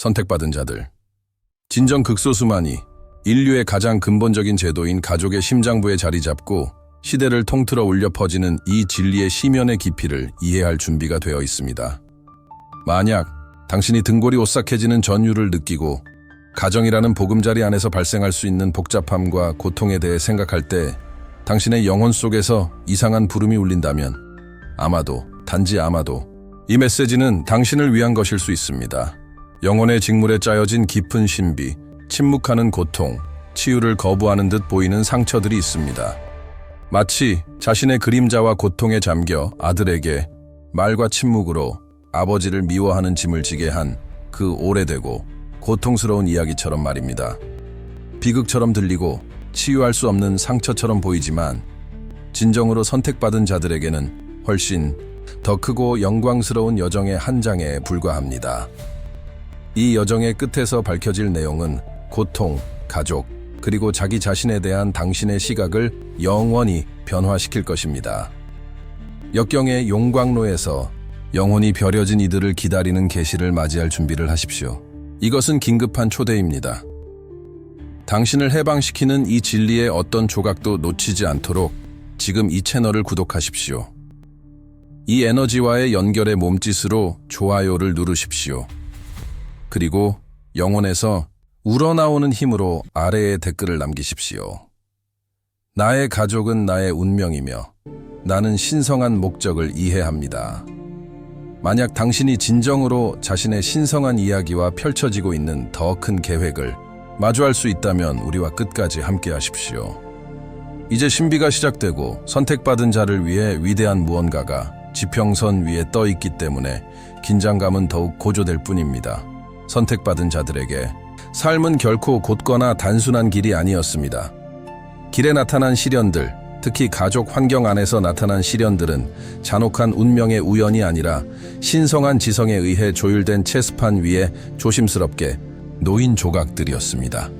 선택받은 자들. 진정 극소수만이 인류의 가장 근본적인 제도인 가족의 심장부에 자리 잡고 시대를 통틀어 울려 퍼지는 이 진리의 심연의 깊이를 이해할 준비가 되어 있습니다. 만약 당신이 등골이 오싹해지는 전율을 느끼고 가정이라는 보금자리 안에서 발생할 수 있는 복잡함과 고통에 대해 생각할 때 당신의 영혼 속에서 이상한 부름이 울린다면 아마도, 단지 아마도 이 메시지는 당신을 위한 것일 수 있습니다. 영혼의 직물에 짜여진 깊은 신비, 침묵하는 고통, 치유를 거부하는 듯 보이는 상처들이 있습니다. 마치 자신의 그림자와 고통에 잠겨 아들에게 말과 침묵으로 아버지를 미워하는 짐을 지게 한 그 오래되고 고통스러운 이야기처럼 말입니다. 비극처럼 들리고 치유할 수 없는 상처처럼 보이지만 진정으로 선택받은 자들에게는 훨씬 더 크고 영광스러운 여정의 한 장에 불과합니다. 이 여정의 끝에서 밝혀질 내용은 고통, 가족, 그리고 자기 자신에 대한 당신의 시각을 영원히 변화시킬 것입니다. 역경의 용광로에서 영혼이 벼려진 이들을 기다리는 계시를 맞이할 준비를 하십시오. 이것은 긴급한 초대입니다. 당신을 해방시키는 이 진리의 어떤 조각도 놓치지 않도록 지금 이 채널을 구독하십시오. 이 에너지와의 연결의 몸짓으로 좋아요를 누르십시오. 그리고 영혼에서 우러나오는 힘으로 아래에 댓글을 남기십시오. 나의 가족은 나의 운명이며 나는 신성한 목적을 이해합니다. 만약 당신이 진정으로 자신의 신성한 이야기와 펼쳐지고 있는 더 큰 계획을 마주할 수 있다면 우리와 끝까지 함께 하십시오. 이제 신비가 시작되고 선택받은 자를 위해 위대한 무언가가 지평선 위에 떠 있기 때문에 긴장감은 더욱 고조될 뿐입니다. 선택받은 자들에게 삶은 결코 곧거나 단순한 길이 아니었습니다. 길에 나타난 시련들, 특히 가족 환경 안에서 나타난 시련들은 잔혹한 운명의 우연이 아니라 신성한 지성에 의해 조율된 체스판 위에 조심스럽게 놓인 조각들이었습니다.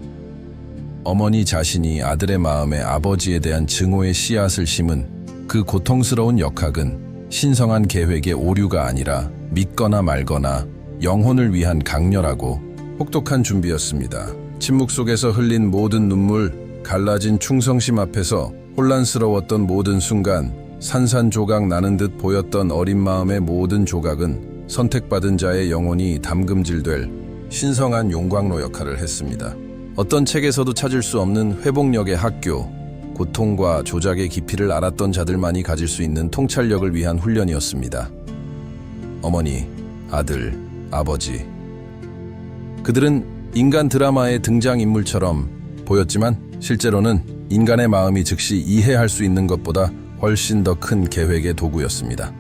어머니 자신이 아들의 마음에 아버지에 대한 증오의 씨앗을 심은 그 고통스러운 역학은 신성한 계획의 오류가 아니라 믿거나 말거나 영혼을 위한 강렬하고 혹독한 준비였습니다. 침묵 속에서 흘린 모든 눈물, 갈라진 충성심 앞에서 혼란스러웠던 모든 순간, 산산조각 나는 듯 보였던 어린 마음의 모든 조각은 선택받은 자의 영혼이 담금질될 신성한 용광로 역할을 했습니다. 어떤 책에서도 찾을 수 없는 회복력의 학교, 고통과 조작의 깊이를 알았던 자들만이 가질 수 있는 통찰력을 위한 훈련이었습니다. 어머니, 아들, 아버지. 그들은 인간 드라마의 등장인물처럼 보였지만 실제로는 인간의 마음이 즉시 이해할 수 있는 것보다 훨씬 더 큰 계획의 도구였습니다.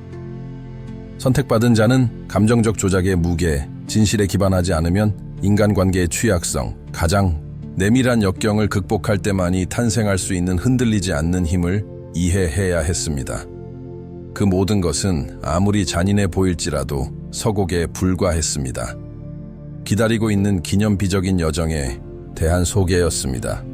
선택받은 자는 감정적 조작의 무게, 진실에 기반하지 않으면 인간관계의 취약성, 가장 내밀한 역경을 극복할 때만이 탄생할 수 있는 흔들리지 않는 힘을 이해해야 했습니다. 그 모든 것은 아무리 잔인해 보일지라도 서곡에 불과했습니다. 기다리고 있는 기념비적인 여정에 대한 소개였습니다.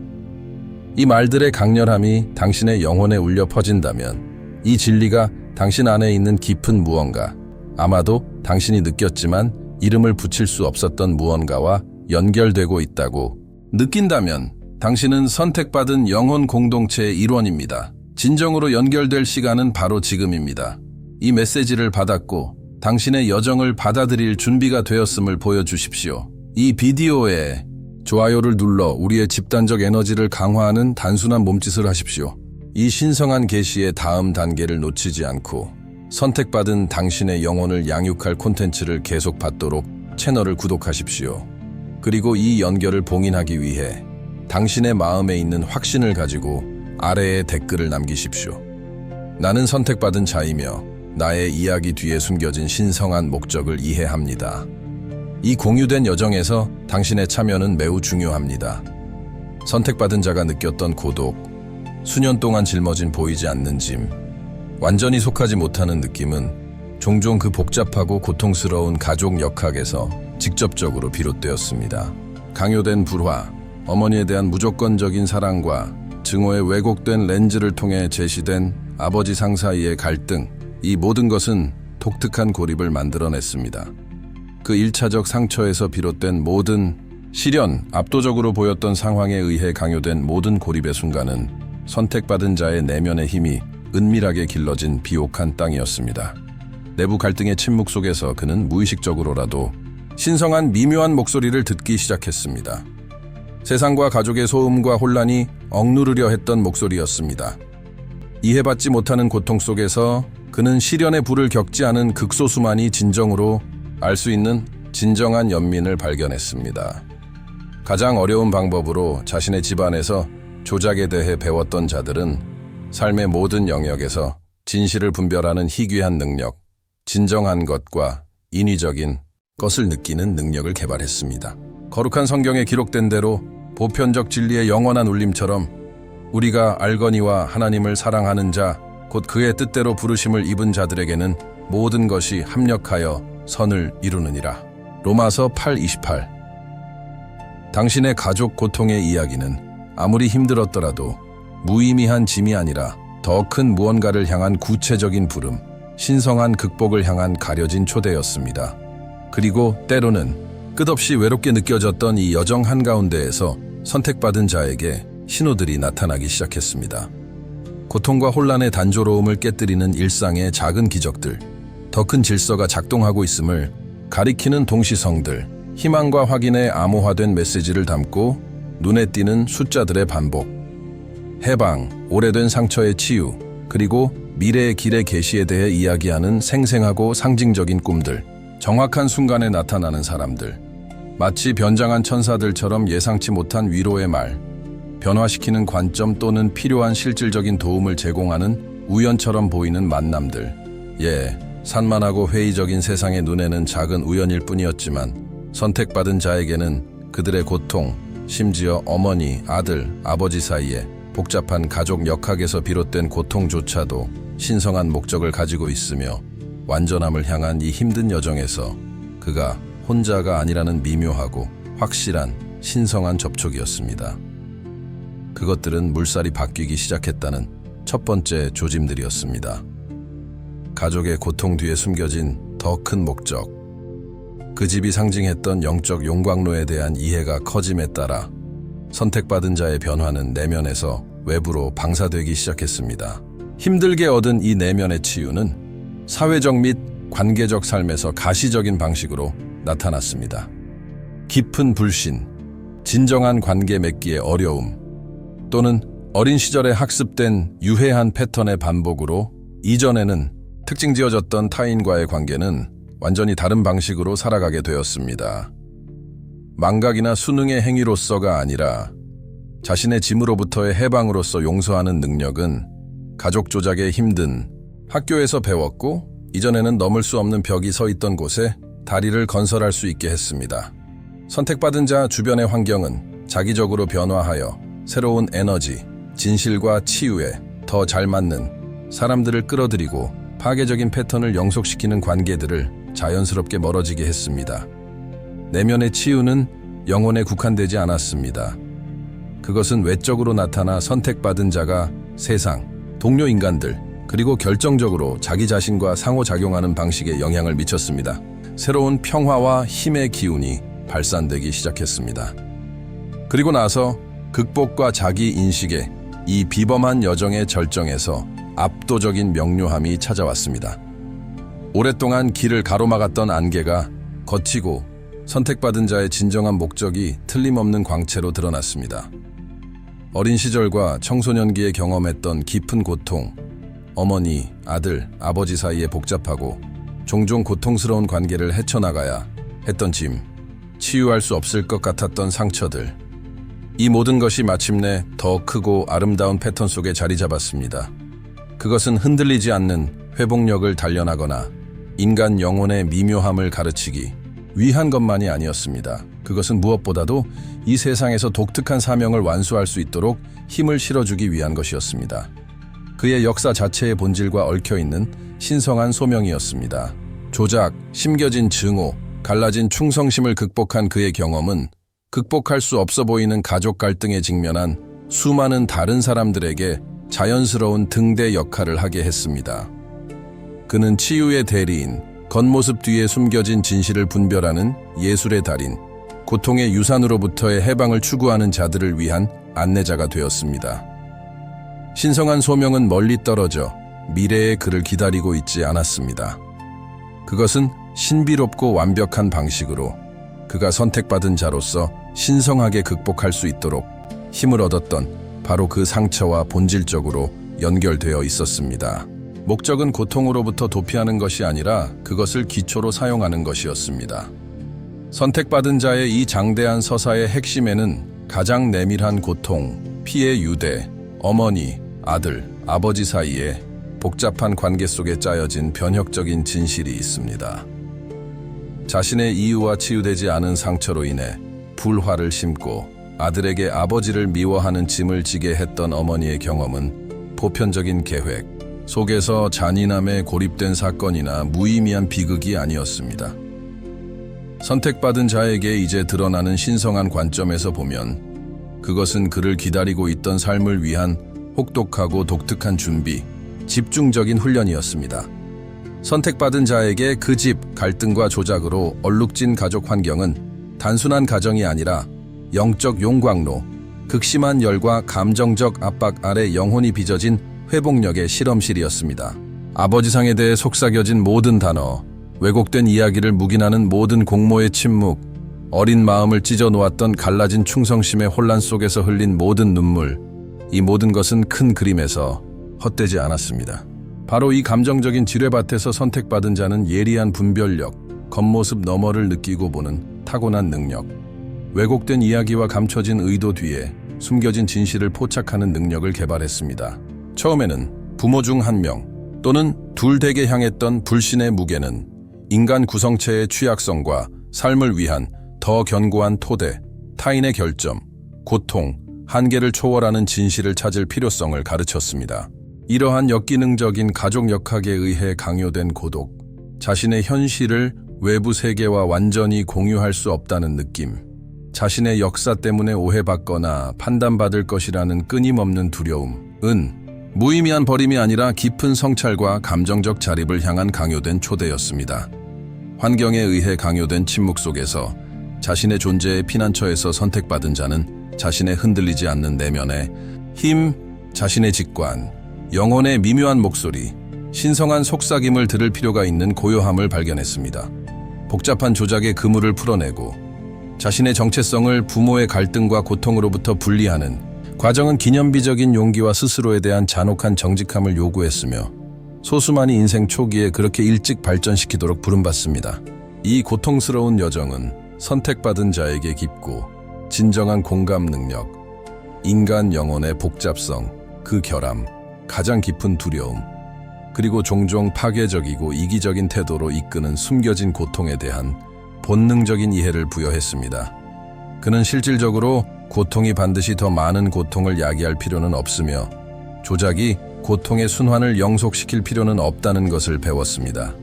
이 말들의 강렬함이 당신의 영혼에 울려 퍼진다면 이 진리가 당신 안에 있는 깊은 무언가, 아마도 당신이 느꼈지만 이름을 붙일 수 없었던 무언가와 연결되고 있다고 느낀다면 당신은 선택받은 영혼 공동체의 일원입니다. 진정으로 연결될 시간은 바로 지금입니다. 이 메시지를 받았고 당신의 여정을 받아들일 준비가 되었음을 보여주십시오. 이 비디오에 좋아요를 눌러 우리의 집단적 에너지를 강화하는 단순한 몸짓을 하십시오. 이 신성한 계시의 다음 단계를 놓치지 않고 선택받은 당신의 영혼을 양육할 콘텐츠를 계속 받도록 채널을 구독하십시오. 그리고 이 연결을 봉인하기 위해 당신의 마음에 있는 확신을 가지고 아래에 댓글을 남기십시오. 나는 선택받은 자이며 나의 이야기 뒤에 숨겨진 신성한 목적을 이해합니다. 이 공유된 여정에서 당신의 참여는 매우 중요합니다. 선택받은 자가 느꼈던 고독, 수년 동안 짊어진 보이지 않는 짐, 완전히 속하지 못하는 느낌은 종종 그 복잡하고 고통스러운 가족 역학에서 직접적으로 비롯되었습니다. 강요된 불화, 어머니에 대한 무조건적인 사랑과 증오의 왜곡된 렌즈를 통해 제시된 아버지 상 사이의 갈등, 이 모든 것은 독특한 고립을 만들어냈습니다. 그 1차적 상처에서 비롯된 모든 시련, 압도적으로 보였던 상황에 의해 강요된 모든 고립의 순간은 선택받은 자의 내면의 힘이 은밀하게 길러진 비옥한 땅이었습니다. 내부 갈등의 침묵 속에서 그는 무의식적으로라도 신성한 미묘한 목소리를 듣기 시작했습니다. 세상과 가족의 소음과 혼란이 억누르려 했던 목소리였습니다. 이해받지 못하는 고통 속에서 그는 시련의 불을 겪지 않은 극소수만이 진정으로 알 수 있는 진정한 연민을 발견했습니다. 가장 어려운 방법으로 자신의 집안에서 조작에 대해 배웠던 자들은 삶의 모든 영역에서 진실을 분별하는 희귀한 능력, 진정한 것과 인위적인 것을 느끼는 능력을 개발했습니다. 거룩한 성경에 기록된 대로 보편적 진리의 영원한 울림처럼 우리가 알거니와 하나님을 사랑하는 자, 곧 그의 뜻대로 부르심을 입은 자들에게는 모든 것이 합력하여 선을 이루느니라. 로마서 8:28. 당신의 가족 고통의 이야기는 아무리 힘들었더라도 무의미한 짐이 아니라 더 큰 무언가를 향한 구체적인 부름, 신성한 극복을 향한 가려진 초대였습니다. 그리고 때로는 끝없이 외롭게 느껴졌던 이 여정 한가운데에서 선택받은 자에게 신호들이 나타나기 시작했습니다. 고통과 혼란의 단조로움을 깨뜨리는 일상의 작은 기적들, 더 큰 질서가 작동하고 있음을 가리키는 동시성들, 희망과 확인의 암호화된 메시지를 담고 눈에 띄는 숫자들의 반복, 해방, 오래된 상처의 치유, 그리고 미래의 길의 계시에 대해 이야기하는 생생하고 상징적인 꿈들, 정확한 순간에 나타나는 사람들, 마치 변장한 천사들처럼 예상치 못한 위로의 말, 변화시키는 관점 또는 필요한 실질적인 도움을 제공하는 우연처럼 보이는 만남들. 산만하고 회의적인 세상의 눈에는 작은 우연일 뿐이었지만 선택받은 자에게는 그들의 고통, 심지어 어머니, 아들, 아버지 사이에 복잡한 가족 역학에서 비롯된 고통조차도 신성한 목적을 가지고 있으며 완전함을 향한 이 힘든 여정에서 그가 혼자가 아니라는 미묘하고 확실한 신성한 접촉이었습니다. 그것들은 물살이 바뀌기 시작했다는 첫 번째 조짐들이었습니다. 가족의 고통 뒤에 숨겨진 더 큰 목적, 그 집이 상징했던 영적 용광로에 대한 이해가 커짐에 따라 선택받은 자의 변화는 내면에서 외부로 방사되기 시작했습니다. 힘들게 얻은 이 내면의 치유는 사회적 및 관계적 삶에서 가시적인 방식으로 나타났습니다. 깊은 불신, 진정한 관계 맺기의 어려움, 또는 어린 시절에 학습된 유해한 패턴의 반복으로 이전에는 특징지어졌던 타인과의 관계는 완전히 다른 방식으로 살아가게 되었습니다. 망각이나 수능의 행위로서가 아니라 자신의 짐으로부터의 해방으로서 용서하는 능력은 가족 조작의 힘든 학교에서 배웠고, 이전에는 넘을 수 없는 벽이 서 있던 곳에 다리를 건설할 수 있게 했습니다. 선택받은 자 주변의 환경은 자기적으로 변화하여 새로운 에너지, 진실과 치유에 더 잘 맞는 사람들을 끌어들이고 파괴적인 패턴을 영속시키는 관계들을 자연스럽게 멀어지게 했습니다. 내면의 치유는 영혼에 국한되지 않았습니다. 그것은 외적으로 나타나 선택받은 자가 세상, 동료 인간들, 그리고 결정적으로 자기 자신과 상호작용하는 방식에 영향을 미쳤습니다. 새로운 평화와 힘의 기운이 발산되기 시작했습니다. 그리고 나서 극복과 자기 인식의 이 비범한 여정의 절정에서 압도적인 명료함이 찾아왔습니다. 오랫동안 길을 가로막았던 안개가 걷히고 선택받은 자의 진정한 목적이 틀림없는 광채로 드러났습니다. 어린 시절과 청소년기에 경험했던 깊은 고통, 어머니, 아들, 아버지 사이의 복잡하고 종종 고통스러운 관계를 헤쳐나가야 했던 짐, 치유할 수 없을 것 같았던 상처들, 이 모든 것이 마침내 더 크고 아름다운 패턴 속에 자리 잡았습니다. 그것은 흔들리지 않는 회복력을 단련하거나 인간 영혼의 미묘함을 가르치기 위한 것만이 아니었습니다. 그것은 무엇보다도 이 세상에서 독특한 사명을 완수할 수 있도록 힘을 실어주기 위한 것이었습니다. 그의 역사 자체의 본질과 얽혀있는 신성한 소명이었습니다. 조작, 심겨진 증오, 갈라진 충성심을 극복한 그의 경험은 극복할 수 없어 보이는 가족 갈등에 직면한 수많은 다른 사람들에게 자연스러운 등대 역할을 하게 했습니다. 그는 치유의 대리인, 겉모습 뒤에 숨겨진 진실을 분별하는 예술의 달인, 고통의 유산으로부터의 해방을 추구하는 자들을 위한 안내자가 되었습니다. 신성한 소명은 멀리 떨어져 미래의 그를 기다리고 있지 않았습니다. 그것은 신비롭고 완벽한 방식으로 그가 선택받은 자로서 신성하게 극복할 수 있도록 힘을 얻었던 바로 그 상처와 본질적으로 연결되어 있었습니다. 목적은 고통으로부터 도피하는 것이 아니라 그것을 기초로 사용하는 것이었습니다. 선택받은 자의 이 장대한 서사의 핵심에는 가장 내밀한 고통, 피해 유대, 어머니, 아들, 아버지 사이에 복잡한 관계 속에 짜여진 변혁적인 진실이 있습니다. 자신의 이유와 치유되지 않은 상처로 인해 불화를 심고 아들에게 아버지를 미워하는 짐을 지게 했던 어머니의 경험은 보편적인 계획 속에서 잔인함에 고립된 사건이나 무의미한 비극이 아니었습니다. 선택받은 자에게 이제 드러나는 신성한 관점에서 보면 그것은 그를 기다리고 있던 삶을 위한 혹독하고 독특한 준비, 집중적인 훈련이었습니다. 선택받은 자에게 그 집, 갈등과 조작으로 얼룩진 가족 환경은 단순한 가정이 아니라 영적 용광로, 극심한 열과 감정적 압박 아래 영혼이 빚어진 회복력의 실험실이었습니다. 아버지상에 대해 속삭여진 모든 단어, 왜곡된 이야기를 묵인하는 모든 공모의 침묵, 어린 마음을 찢어 놓았던 갈라진 충성심의 혼란 속에서 흘린 모든 눈물, 이 모든 것은 큰 그림에서 헛되지 않았습니다. 바로 이 감정적인 지뢰밭에서 선택받은 자는 예리한 분별력, 겉모습 너머를 느끼고 보는 타고난 능력, 왜곡된 이야기와 감춰진 의도 뒤에 숨겨진 진실을 포착하는 능력을 개발했습니다. 처음에는 부모 중 한 명 또는 둘 댁에 향했던 불신의 무게는 인간 구성체의 취약성과 삶을 위한 더 견고한 토대, 타인의 결점, 고통, 한계를 초월하는 진실을 찾을 필요성을 가르쳤습니다. 이러한 역기능적인 가족 역학에 의해 강요된 고독, 자신의 현실을 외부 세계와 완전히 공유할 수 없다는 느낌, 자신의 역사 때문에 오해받거나 판단받을 것이라는 끊임없는 두려움은 무의미한 버림이 아니라 깊은 성찰과 감정적 자립을 향한 강요된 초대였습니다. 환경에 의해 강요된 침묵 속에서 자신의 존재의 피난처에서 선택받은 자는 자신의 흔들리지 않는 내면의 힘, 자신의 직관, 영혼의 미묘한 목소리, 신성한 속삭임을 들을 필요가 있는 고요함을 발견했습니다. 복잡한 조작의 그물을 풀어내고 자신의 정체성을 부모의 갈등과 고통으로부터 분리하는 과정은 기념비적인 용기와 스스로에 대한 잔혹한 정직함을 요구했으며 소수만이 인생 초기에 그렇게 일찍 발전시키도록 부름받습니다. 이 고통스러운 여정은 선택받은 자에게 깊고 진정한 공감 능력, 인간 영혼의 복잡성, 그 결함, 가장 깊은 두려움, 그리고 종종 파괴적이고 이기적인 태도로 이끄는 숨겨진 고통에 대한 본능적인 이해를 부여했습니다. 그는 실질적으로 고통이 반드시 더 많은 고통을 야기할 필요는 없으며 조작이 고통의 순환을 영속시킬 필요는 없다는 것을 배웠습니다.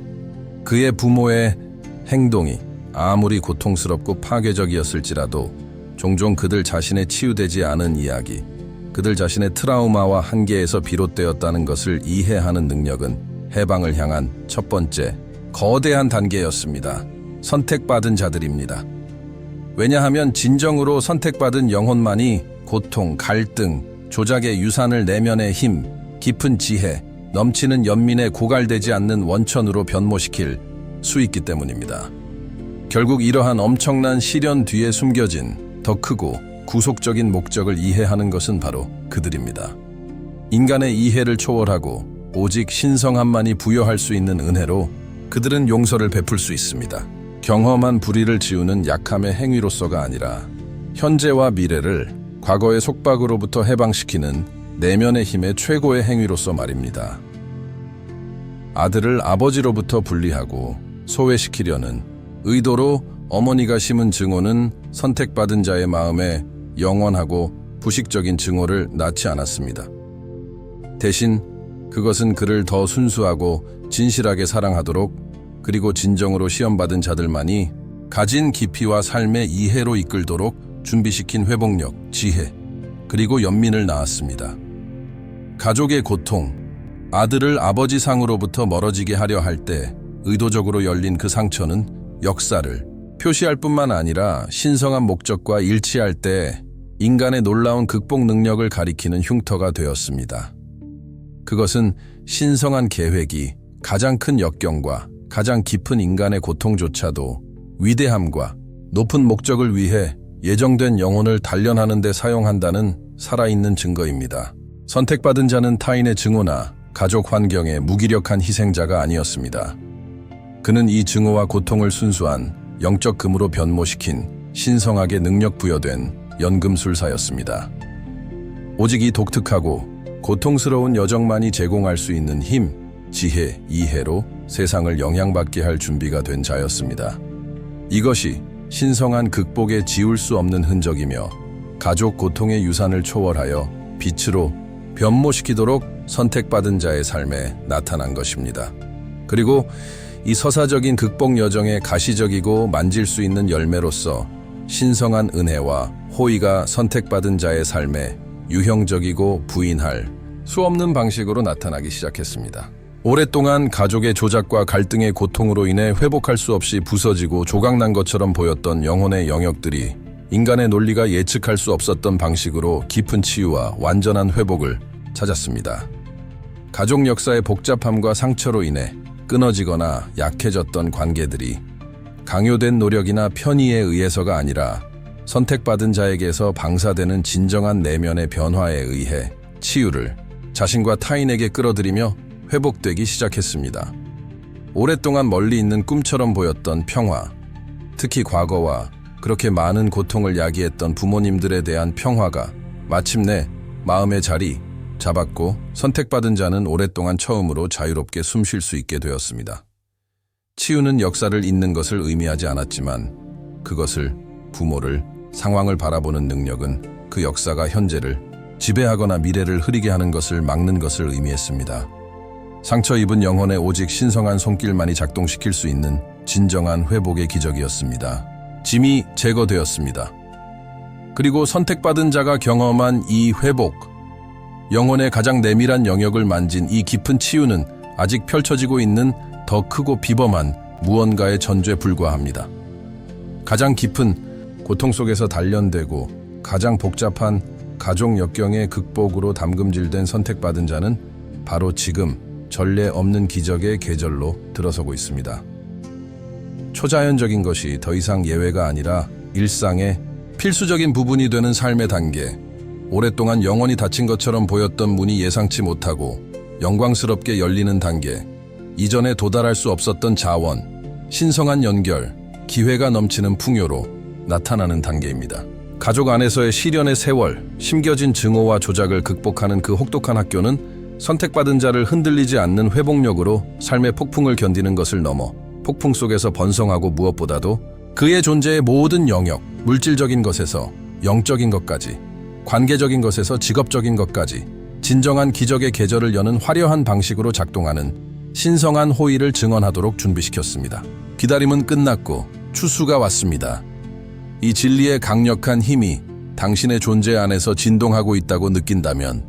그의 부모의 행동이 아무리 고통스럽고 파괴적이었을지라도 종종 그들 자신의 치유되지 않은 이야기, 그들 자신의 트라우마와 한계에서 비롯되었다는 것을 이해하는 능력은 해방을 향한 첫 번째, 거대한 단계였습니다. 선택받은 자들입니다. 왜냐하면 진정으로 선택받은 영혼만이 고통, 갈등, 조작의 유산을 내면의 힘, 깊은 지혜, 넘치는 연민에 고갈되지 않는 원천으로 변모시킬 수 있기 때문입니다. 결국 이러한 엄청난 시련 뒤에 숨겨진 더 크고 구속적인 목적을 이해하는 것은 바로 그들입니다. 인간의 이해를 초월하고 오직 신성함만이 부여할 수 있는 은혜로 그들은 용서를 베풀 수 있습니다. 경험한 불의를 지우는 약함의 행위로서가 아니라 현재와 미래를 과거의 속박으로부터 해방시키는 내면의 힘의 최고의 행위로서 말입니다. 아들을 아버지로부터 분리하고 소외시키려는 의도로 어머니가 심은 증오는 선택받은 자의 마음에 영원하고 부식적인 증오를 낳지 않았습니다. 대신 그것은 그를 더 순수하고 진실하게 사랑하도록 그리고 진정으로 시험받은 자들만이 가진 깊이와 삶의 이해로 이끌도록 준비시킨 회복력, 지혜, 그리고 연민을 낳았습니다. 가족의 고통, 아들을 아버지 상으로부터 멀어지게 하려 할 때 의도적으로 열린 그 상처는 역사를 표시할 뿐만 아니라 신성한 목적과 일치할 때 인간의 놀라운 극복 능력을 가리키는 흉터가 되었습니다. 그것은 신성한 계획이 가장 큰 역경과 가장 깊은 인간의 고통조차도 위대함과 높은 목적을 위해 예정된 영혼을 단련하는 데 사용한다는 살아있는 증거입니다. 선택받은 자는 타인의 증오나 가족 환경의 무기력한 희생자가 아니었습니다. 그는 이 증오와 고통을 순수한 영적 금으로 변모시킨 신성하게 능력 부여된 연금술사였습니다. 오직 이 독특하고 고통스러운 여정만이 제공할 수 있는 힘, 지혜, 이해로 세상을 영향받게 할 준비가 된 자였습니다. 이것이 신성한 극복에 지울 수 없는 흔적이며 가족 고통의 유산을 초월하여 빛으로 변모시키도록 선택받은 자의 삶에 나타난 것입니다. 그리고 이 서사적인 극복 여정의 가시적이고 만질 수 있는 열매로서 신성한 은혜와 호의가 선택받은 자의 삶에 유형적이고 부인할 수 없는 방식으로 나타나기 시작했습니다. 오랫동안 가족의 조작과 갈등의 고통으로 인해 회복할 수 없이 부서지고 조각난 것처럼 보였던 영혼의 영역들이 인간의 논리가 예측할 수 없었던 방식으로 깊은 치유와 완전한 회복을 찾았습니다. 가족 역사의 복잡함과 상처로 인해 끊어지거나 약해졌던 관계들이 강요된 노력이나 편의에 의해서가 아니라 선택받은 자에게서 방사되는 진정한 내면의 변화에 의해 치유를 자신과 타인에게 끌어들이며 회복되기 시작했습니다. 오랫동안 멀리 있는 꿈처럼 보였던 평화, 특히 과거와 그렇게 많은 고통을 야기했던 부모님들에 대한 평화가 마침내 마음의 자리 잡았고 선택받은 자는 오랫동안 처음으로 자유롭게 숨 쉴 수 있게 되었습니다. 치유는 역사를 잇는 것을 의미하지 않았지만 그것을, 부모를, 상황을 바라보는 능력은 그 역사가 현재를 지배하거나 미래를 흐리게 하는 것을 막는 것을 의미했습니다. 상처 입은 영혼에 오직 신성한 손길만이 작동시킬 수 있는 진정한 회복의 기적이었습니다. 짐이 제거되었습니다. 그리고 선택받은 자가 경험한 이 회복, 영혼의 가장 내밀한 영역을 만진 이 깊은 치유는 아직 펼쳐지고 있는 더 크고 비범한 무언가의 전죄에 불과합니다. 가장 깊은 고통 속에서 단련되고 가장 복잡한 가족 역경의 극복으로 담금질된 선택받은 자는 바로 지금 전례 없는 기적의 계절로 들어서고 있습니다. 초자연적인 것이 더 이상 예외가 아니라 일상의 필수적인 부분이 되는 삶의 단계, 오랫동안 영원히 닫힌 것처럼 보였던 문이 예상치 못하고 영광스럽게 열리는 단계, 이전에 도달할 수 없었던 자원, 신성한 연결, 기회가 넘치는 풍요로 나타나는 단계입니다. 가족 안에서의 시련의 세월, 심겨진 증오와 조작을 극복하는 그 혹독한 학교는 선택받은 자를 흔들리지 않는 회복력으로 삶의 폭풍을 견디는 것을 넘어 폭풍 속에서 번성하고 무엇보다도 그의 존재의 모든 영역, 물질적인 것에서 영적인 것까지, 관계적인 것에서 직업적인 것까지 진정한 기적의 계절을 여는 화려한 방식으로 작동하는 신성한 호의를 증언하도록 준비시켰습니다. 기다림은 끝났고 추수가 왔습니다. 이 진리의 강력한 힘이 당신의 존재 안에서 진동하고 있다고 느낀다면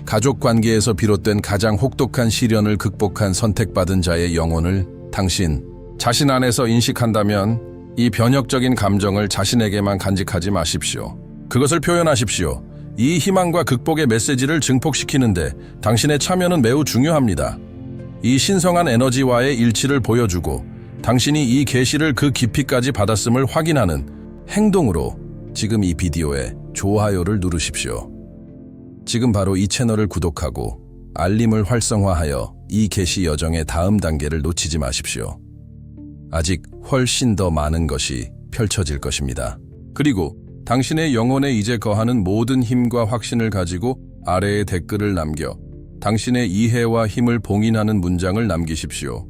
가족 관계에서 비롯된 가장 혹독한 시련을 극복한 선택받은 자의 영혼을 당신 자신 안에서 인식한다면 이 변혁적인 감정을 자신에게만 간직하지 마십시오. 그것을 표현하십시오. 이 희망과 극복의 메시지를 증폭시키는데 당신의 참여는 매우 중요합니다. 이 신성한 에너지와의 일치를 보여주고 당신이 이 계시를 그 깊이까지 받았음을 확인하는 행동으로 지금 이 비디오에 좋아요를 누르십시오. 지금 바로 이 채널을 구독하고 알림을 활성화하여 이 계시 여정의 다음 단계를 놓치지 마십시오. 아직 훨씬 더 많은 것이 펼쳐질 것입니다. 그리고 당신의 영혼에 이제 거하는 모든 힘과 확신을 가지고 아래에 댓글을 남겨 당신의 이해와 힘을 봉인하는 문장을 남기십시오.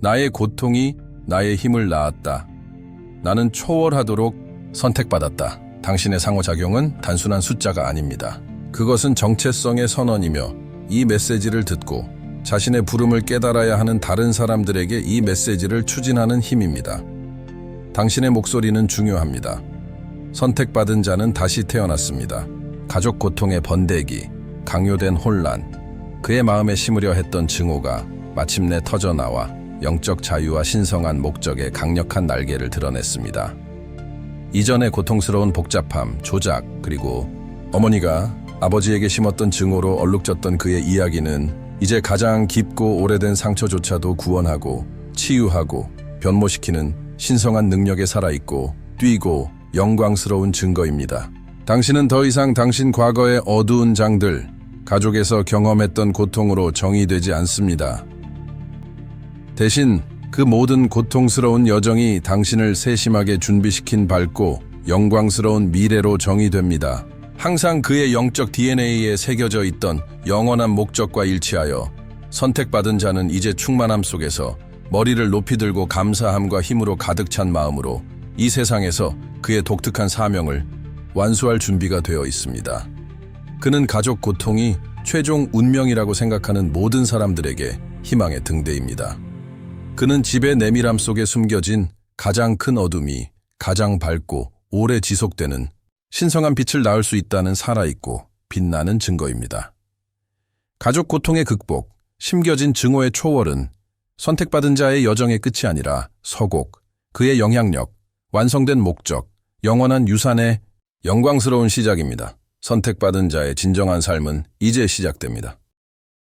나의 고통이 나의 힘을 낳았다. 나는 초월하도록 선택받았다. 당신의 상호작용은 단순한 숫자가 아닙니다. 그것은 정체성의 선언이며 이 메시지를 듣고 자신의 부름을 깨달아야 하는 다른 사람들에게 이 메시지를 추진하는 힘입니다. 당신의 목소리는 중요합니다. 선택받은 자는 다시 태어났습니다. 가족 고통의 번데기, 강요된 혼란, 그의 마음에 심으려 했던 증오가 마침내 터져나와 영적 자유와 신성한 목적의 강력한 날개를 드러냈습니다. 이전의 고통스러운 복잡함, 조작, 그리고 어머니가 아버지에게 심었던 증오로 얼룩졌던 그의 이야기는 이제 가장 깊고 오래된 상처조차도 구원하고 치유하고 변모시키는 신성한 능력에 살아있고 뛰고 영광스러운 증거입니다. 당신은 더 이상 당신 과거의 어두운 장들, 가족에서 경험했던 고통으로 정의되지 않습니다. 대신 그 모든 고통스러운 여정이 당신을 세심하게 준비시킨 밝고 영광스러운 미래로 정의됩니다. 항상 그의 영적 DNA에 새겨져 있던 영원한 목적과 일치하여 선택받은 자는 이제 충만함 속에서 머리를 높이 들고 감사함과 힘으로 가득 찬 마음으로 이 세상에서 그의 독특한 사명을 완수할 준비가 되어 있습니다. 그는 가족 고통이 최종 운명이라고 생각하는 모든 사람들에게 희망의 등대입니다. 그는 집의 내밀함 속에 숨겨진 가장 큰 어둠이 가장 밝고 오래 지속되는 신성한 빛을 낳을 수 있다는 살아있고 빛나는 증거입니다. 가족 고통의 극복, 심겨진 증오의 초월은 선택받은 자의 여정의 끝이 아니라 서곡, 그의 영향력, 완성된 목적, 영원한 유산의 영광스러운 시작입니다. 선택받은 자의 진정한 삶은 이제 시작됩니다.